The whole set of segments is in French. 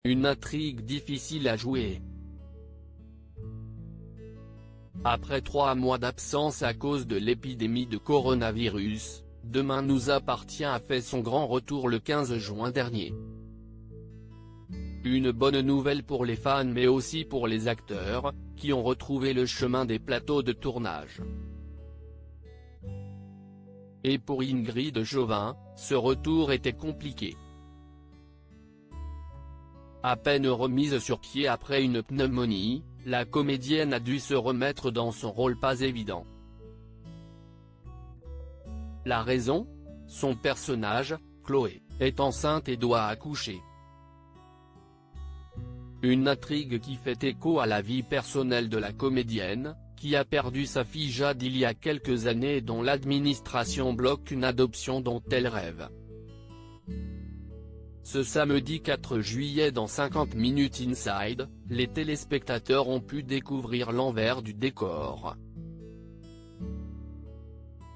Une intrigue difficile à jouer. Après 3 mois d'absence à cause de l'épidémie de coronavirus, Demain nous appartient a fait son grand retour le 15 juin dernier. Une bonne nouvelle pour les fans mais aussi pour les acteurs, qui ont retrouvé le chemin des plateaux de tournage. Et pour Ingrid Chauvin, ce retour était compliqué. À peine remise sur pied après une pneumonie, la comédienne a dû se remettre dans son rôle pas évident. La raison ? Son personnage, Chloé, est enceinte et doit accoucher. Une intrigue qui fait écho à la vie personnelle de la comédienne, qui a perdu sa fille Jade il y a quelques années et dont l'administration bloque une adoption dont elle rêve. Ce samedi 4 juillet dans 50 Minutes Inside, les téléspectateurs ont pu découvrir l'envers du décor.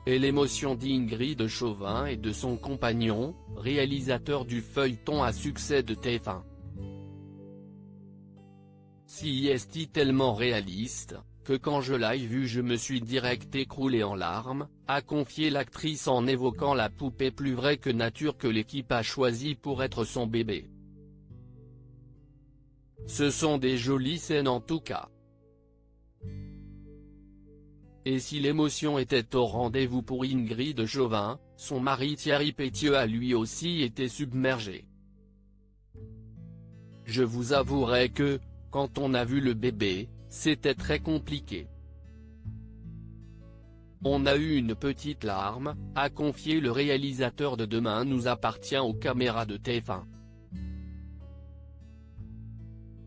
Et l'émotion d'Ingrid Chauvin et de son compagnon, réalisateur du feuilleton à succès de TF1. CIST tellement réaliste, que quand je l'ai vu je me suis direct écroulé en larmes, a confié l'actrice en évoquant la poupée plus vraie que nature que l'équipe a choisie pour être son bébé. Ce sont des jolies scènes en tout cas. Et si l'émotion était au rendez-vous pour Ingrid Chauvin, son mari Thierry Pétieux a lui aussi été submergé. Je vous avouerai que, quand on a vu le bébé, c'était très compliqué. On a eu une petite larme, a confié le réalisateur de Demain nous appartient aux caméras de TF1.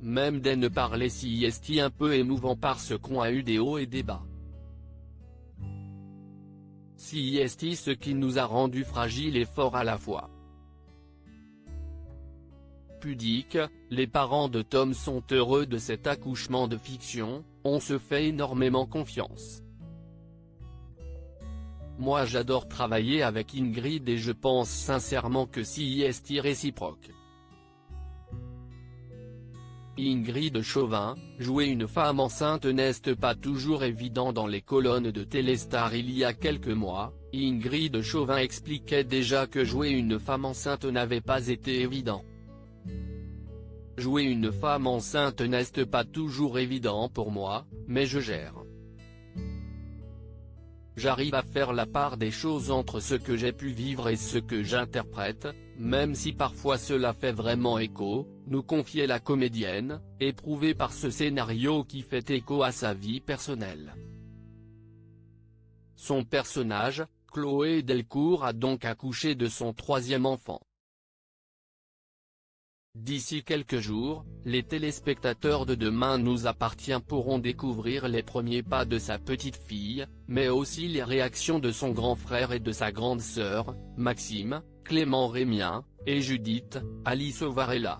Même des ne parlait CIST un peu émouvant parce qu'on a eu des hauts et des bas. CIST ce qui nous a rendus fragiles et forts à la fois. Pudique, les parents de Tom sont heureux de cet accouchement de fiction, on se fait énormément confiance. Moi j'adore travailler avec Ingrid et je pense sincèrement que CIST réciproque. Ingrid Chauvin, jouer une femme enceinte n'est pas toujours évident dans les colonnes de Téléstar il y a quelques mois, Ingrid Chauvin expliquait déjà que jouer une femme enceinte n'avait pas été évident. Jouer une femme enceinte n'est pas toujours évident pour moi, mais je gère. J'arrive à faire la part des choses entre ce que j'ai pu vivre et ce que j'interprète, même si parfois cela fait vraiment écho, nous confiait la comédienne, éprouvée par ce scénario qui fait écho à sa vie personnelle. Son personnage, Chloé Delcourt a donc accouché de son 3e enfant. D'ici quelques jours, les téléspectateurs de Demain nous appartient pourront découvrir les premiers pas de sa petite fille, mais aussi les réactions de son grand frère et de sa grande sœur, Maxime, Clément Rémien, et Judith, Alice Varela.